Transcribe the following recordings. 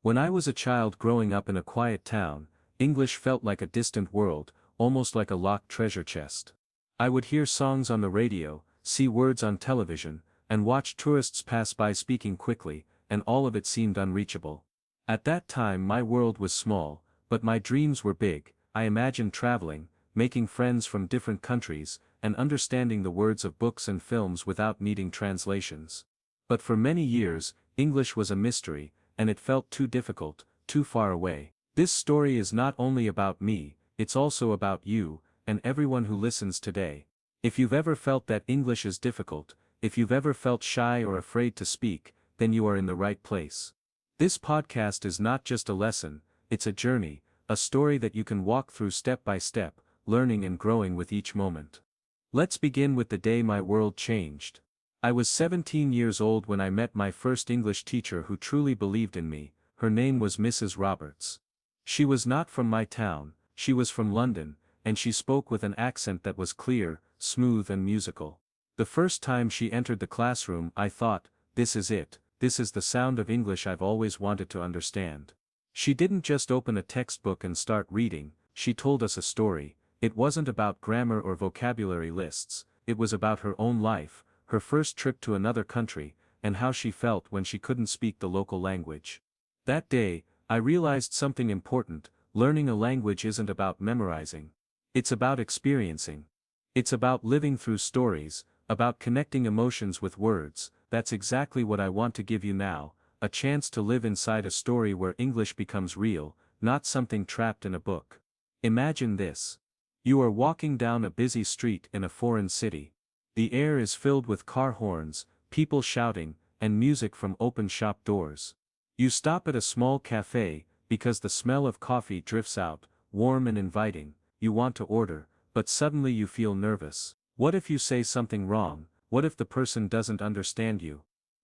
When I was a child growing up in a quiet town, English felt like a distant world, almost like a locked treasure chest. I would hear songs on the radio, see words on television, and watch tourists pass by speaking quickly, and all of it seemed unreachable. At that time my world was small, but my dreams were big. I imagined traveling, making friends from different countries, and understanding the words of books and films without needing translations. But for many years, English was a mystery, and it felt too difficult, too far away. This story is not only about me, it's also about you, and everyone who listens today. If you've ever felt that English is difficult, if you've ever felt shy or afraid to speak, then you are in the right place. This podcast is not just a lesson, it's a journey, a story that you can walk through step by step, learning and growing with each moment. Let's begin with the day my world changed. I was 17 years old when I met my first English teacher who truly believed in me. Her name was Mrs. Roberts. She was not from my town, she was from London, and she spoke with an accent that was clear, smooth and musical. The first time she entered the classroom I thought, this is it, this is the sound of English I've always wanted to understand. She didn't just open a textbook and start reading, she told us a story. It wasn't about grammar or vocabulary lists, it was about her own life, her first trip to another country, and how she felt when she couldn't speak the local language. That day, I realized something important: learning a language isn't about memorizing. It's about experiencing. It's about living through stories, about connecting emotions with words. That's exactly what I want to give you now, a chance to live inside a story where English becomes real, not something trapped in a book. Imagine this. You are walking down a busy street in a foreign city. The air is filled with car horns, people shouting, and music from open shop doors. You stop at a small cafe, because the smell of coffee drifts out, warm and inviting. You want to order, but suddenly you feel nervous. What if you say something wrong? What if the person doesn't understand you?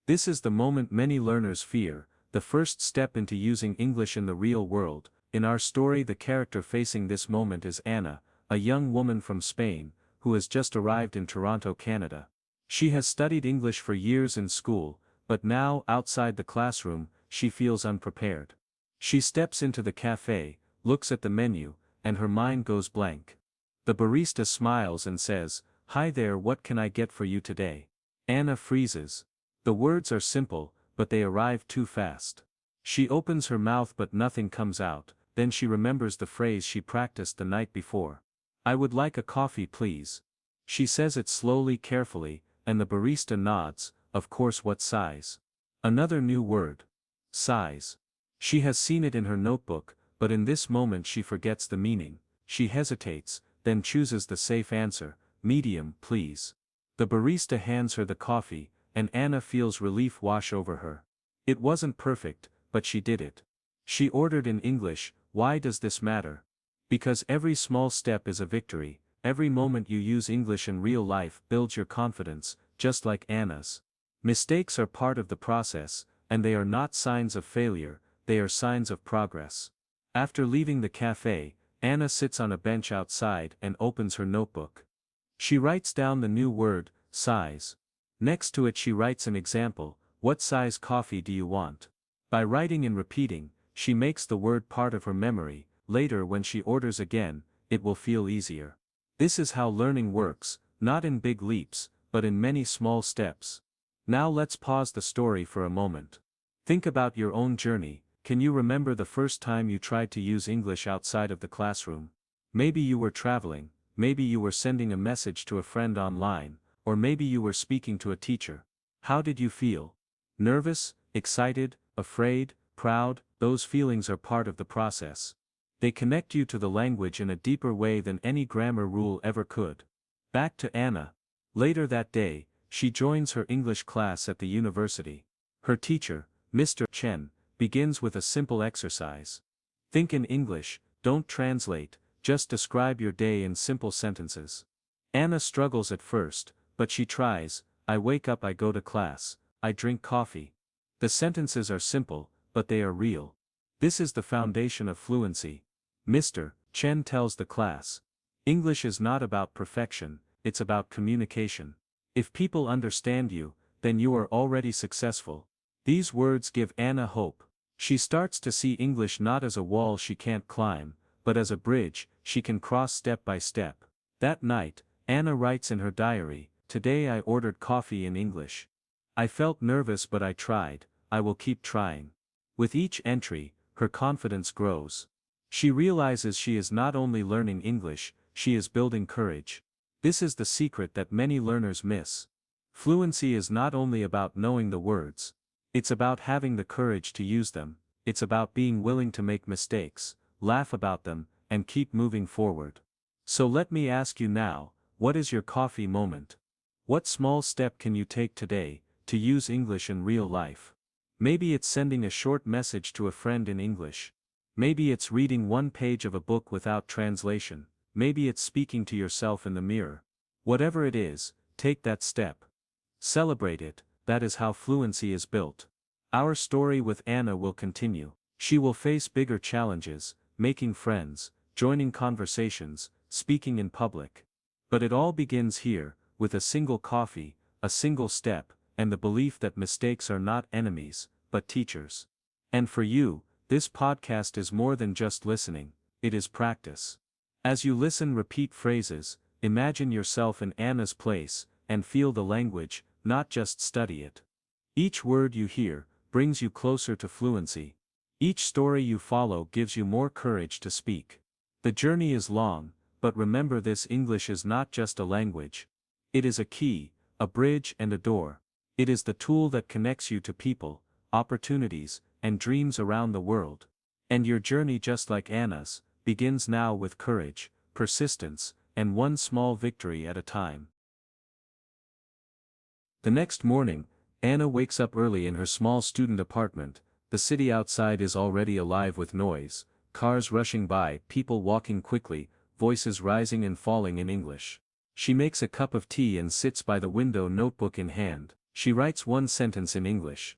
This is the moment many learners fear, the first step into using English in the real world. In our story, the character facing this moment is Anna, a young woman from Spain, who has just arrived in Toronto, Canada. She has studied English for years in school, but now, outside the classroom, she feels unprepared. She steps into the cafe, looks at the menu, and her mind goes blank. The barista smiles and says, "Hi there, what can I get for you today?" Anna freezes. The words are simple, but they arrive too fast. She opens her mouth but nothing comes out, then she remembers the phrase she practiced the night before. "I would like a coffee, please." She says it slowly, carefully, and the barista nods. Of course, what size? Another new word. Size. She has seen it in her notebook, but in this moment she forgets the meaning. She hesitates, then chooses the safe answer, "Medium, please." The barista hands her the coffee, and Anna feels relief wash over her. It wasn't perfect, but she did it. She ordered in English. Why does this matter? Because every small step is a victory. Every moment you use English in real life builds your confidence, just like Anna's. Mistakes are part of the process, and they are not signs of failure, they are signs of progress. After leaving the cafe, Anna sits on a bench outside and opens her notebook. She writes down the new word, size. Next to it she writes an example: "What size coffee do you want?" By writing and repeating, she makes the word part of her memory. Later, when she orders again, it will feel easier. This is how learning works, not in big leaps, but in many small steps. Now let's pause the story for a moment. Think about your own journey. Can you remember the first time you tried to use English outside of the classroom? Maybe you were traveling, maybe you were sending a message to a friend online, or maybe you were speaking to a teacher. How did you feel? Nervous, excited, afraid, proud? Those feelings are part of the process. They connect you to the language in a deeper way than any grammar rule ever could. Back to Anna. Later that day, she joins her English class at the university. Her teacher, Mr. Chen, begins with a simple exercise. Think in English, don't translate, just describe your day in simple sentences. Anna struggles at first, but she tries. I wake up, I go to class, I drink coffee. The sentences are simple, but they are real. This is the foundation of fluency. Mr. Chen tells the class. English is not about perfection, it's about communication. If people understand you, then you are already successful. These words give Anna hope. She starts to see English not as a wall she can't climb, but as a bridge she can cross step by step. That night, Anna writes in her diary, "Today I ordered coffee in English. I felt nervous but I tried, I will keep trying." With each entry, her confidence grows. She realizes she is not only learning English, she is building courage. This is the secret that many learners miss. Fluency is not only about knowing the words. It's about having the courage to use them, it's about being willing to make mistakes, laugh about them, and keep moving forward. So let me ask you now, what is your coffee moment? What small step can you take today, to use English in real life? Maybe it's sending a short message to a friend in English. Maybe it's reading one page of a book without translation. Maybe it's speaking to yourself in the mirror. Whatever it is, take that step. Celebrate it, that is how fluency is built. Our story with Anna will continue. She will face bigger challenges, making friends, joining conversations, speaking in public. But it all begins here, with a single coffee, a single step, and the belief that mistakes are not enemies, but teachers. And for you, this podcast is more than just listening, it is practice. As you listen, repeat phrases, imagine yourself in Anna's place, and feel the language, not just study it. Each word you hear brings you closer to fluency. Each story you follow gives you more courage to speak. The journey is long, but remember this: English is not just a language. It is a key, a bridge and a door. It is the tool that connects you to people, opportunities, and dreams around the world. And your journey, just like Anna's, begins now with courage, persistence, and one small victory at a time. The next morning, Anna wakes up early in her small student apartment. The city outside is already alive with noise, cars rushing by, people walking quickly, voices rising and falling in English. She makes a cup of tea and sits by the window, notebook in hand. She writes one sentence in English.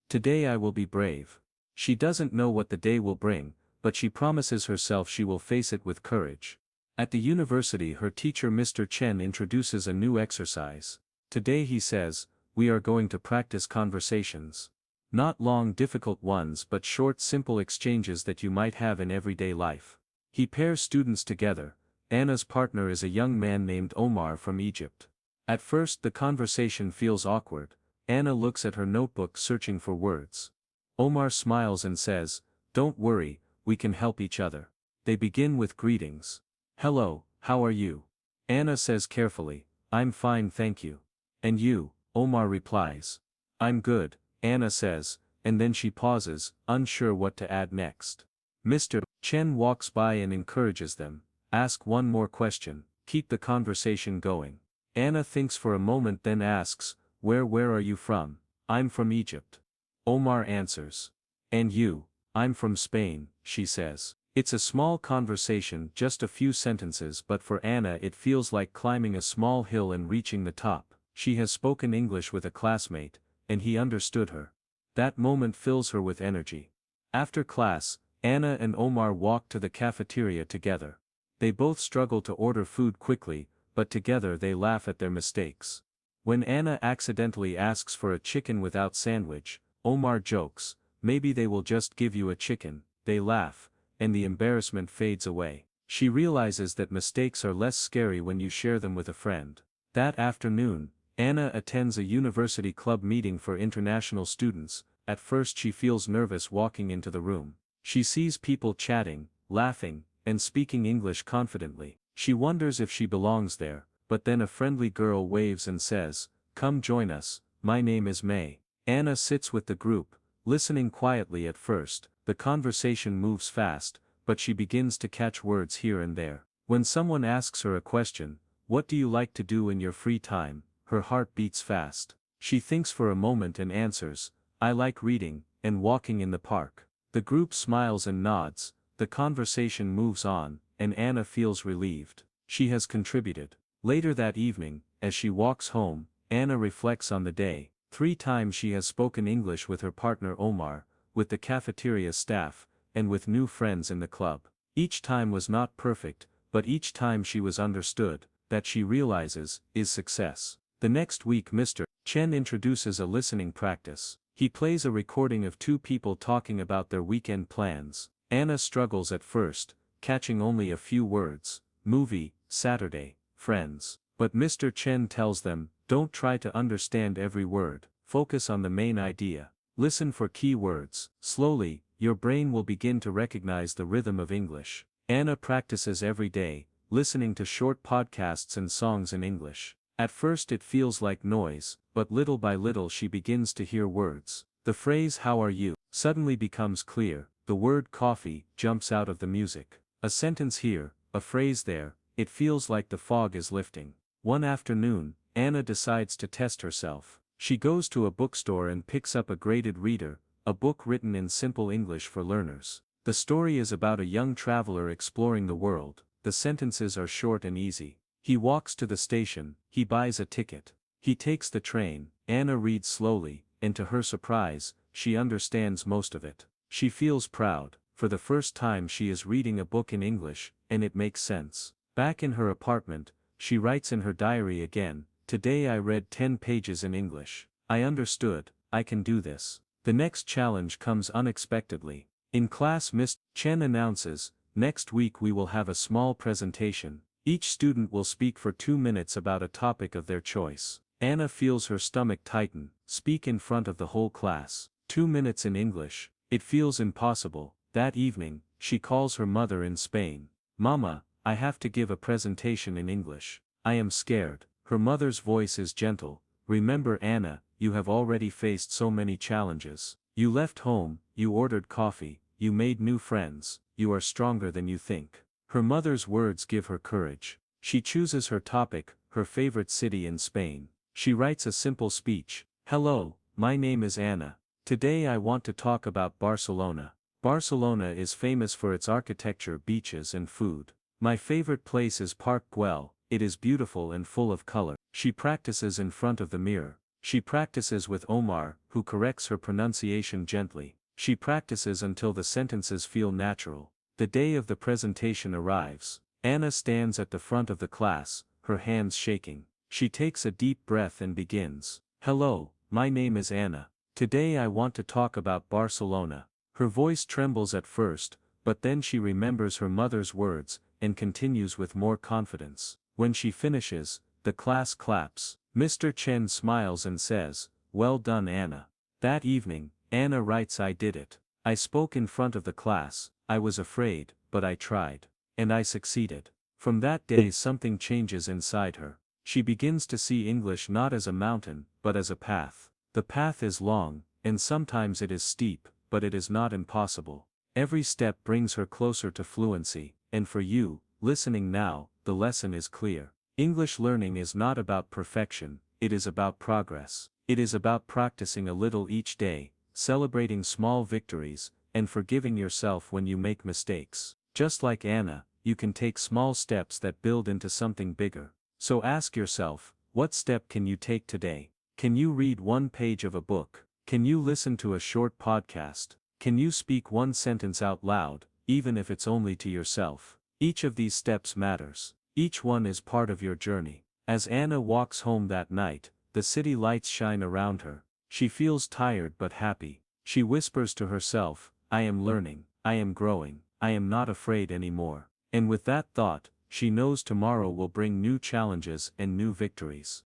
"Today I will be brave." She doesn't know what the day will bring, but she promises herself she will face it with courage. At the university, her teacher Mr. Chen introduces a new exercise. Today, he says, we are going to practice conversations. Not long, difficult ones, but short, simple exchanges that you might have in everyday life. He pairs students together. Anna's partner is a young man named Omar from Egypt. At first the conversation feels awkward. Anna looks at her notebook searching for words. Omar smiles and says, "Don't worry, we can help each other." They begin with greetings. "Hello, how are you?" Anna says carefully, "I'm fine, thank you." "And you?" Omar replies. "I'm good," Anna says, and then she pauses, unsure what to add next. Mr. Chen walks by and encourages them. "Ask one more question, keep the conversation going." Anna thinks for a moment, then asks, Where are you from?" "I'm from Egypt." Omar answers. "And you?" "I'm from Spain," she says. It's a small conversation, just a few sentences, but for Anna it feels like climbing a small hill and reaching the top. She has spoken English with a classmate, and he understood her. That moment fills her with energy. After class, Anna and Omar walk to the cafeteria together. They both struggle to order food quickly, but together they laugh at their mistakes. When Anna accidentally asks for a chicken without sandwich, Omar jokes, "Maybe they will just give you a chicken." They laugh, and the embarrassment fades away. She realizes that mistakes are less scary when you share them with a friend. That afternoon, Anna attends a university club meeting for international students. At first she feels nervous walking into the room. She sees people chatting, laughing, and speaking English confidently. She wonders if she belongs there, but then a friendly girl waves and says, "Come join us, my name is May." Anna sits with the group, listening quietly at first. The conversation moves fast, but she begins to catch words here and there. When someone asks her a question, "What do you like to do in your free time?" her heart beats fast. She thinks for a moment and answers, "I like reading, and walking in the park." The group smiles and nods, the conversation moves on, and Anna feels relieved. She has contributed. Later that evening, as she walks home, Anna reflects on the day. 3 times she has spoken English with her partner Omar, with the cafeteria staff, and with new friends in the club. Each time was not perfect, but each time she was understood. That, she realizes, is success. The next week Mr. Chen introduces a listening practice. He plays a recording of two people talking about their weekend plans. Anna struggles at first, catching only a few words: movie, Saturday, friends. But Mr. Chen tells them, don't try to understand every word, focus on the main idea. Listen for key words. Slowly, your brain will begin to recognize the rhythm of English. Anna practices every day, listening to short podcasts and songs in English. At first it feels like noise, but little by little she begins to hear words. The phrase "how are you" suddenly becomes clear, the word "coffee" jumps out of the music. A sentence here, a phrase there, it feels like the fog is lifting. One afternoon, Anna decides to test herself. She goes to a bookstore and picks up a graded reader, a book written in simple English for learners. The story is about a young traveler exploring the world. The sentences are short and easy. He walks to the station, he buys a ticket. He takes the train. Anna reads slowly, and to her surprise, she understands most of it. She feels proud. For the first time she is reading a book in English, and it makes sense. Back in her apartment, she writes in her diary again, "Today I read 10 pages in English. I understood, I can do this." The next challenge comes unexpectedly. In class, Miss Chen announces, "Next week we will have a small presentation. Each student will speak for 2 minutes about a topic of their choice." Anna feels her stomach tighten. Speak in front of the whole class. 2 minutes in English. It feels impossible. That evening, she calls her mother in Spain. "Mama, I have to give a presentation in English. I am scared." Her mother's voice is gentle. "Remember, Anna, you have already faced so many challenges. You left home, you ordered coffee, you made new friends, you are stronger than you think." Her mother's words give her courage. She chooses her topic, her favorite city in Spain. She writes a simple speech. "Hello, my name is Anna. Today I want to talk about Barcelona. Barcelona is famous for its architecture, beaches and food. My favorite place is Park Güell. It is beautiful and full of color." She practices in front of the mirror. She practices with Omar, who corrects her pronunciation gently. She practices until the sentences feel natural. The day of the presentation arrives. Anna stands at the front of the class, her hands shaking. She takes a deep breath and begins. "Hello, my name is Anna. Today I want to talk about Barcelona." Her voice trembles at first, but then she remembers her mother's words, and continues with more confidence. When she finishes, the class claps. Mr. Chen smiles and says, "Well done, Anna." That evening, Anna writes, "I did it. I spoke in front of the class. I was afraid, but I tried. And I succeeded." From that day something changes inside her. She begins to see English not as a mountain, but as a path. The path is long, and sometimes it is steep, but it is not impossible. Every step brings her closer to fluency, and for you, listening now, the lesson is clear. English learning is not about perfection, it is about progress. It is about practicing a little each day, celebrating small victories, and forgiving yourself when you make mistakes. Just like Anna, you can take small steps that build into something bigger. So ask yourself, what step can you take today? Can you read 1 page of a book? Can you listen to a short podcast? Can you speak 1 sentence out loud, even if it's only to yourself? Each of these steps matters. Each one is part of your journey. As Anna walks home that night, the city lights shine around her. She feels tired but happy. She whispers to herself, "I am learning, I am growing, I am not afraid anymore." And with that thought, she knows tomorrow will bring new challenges and new victories.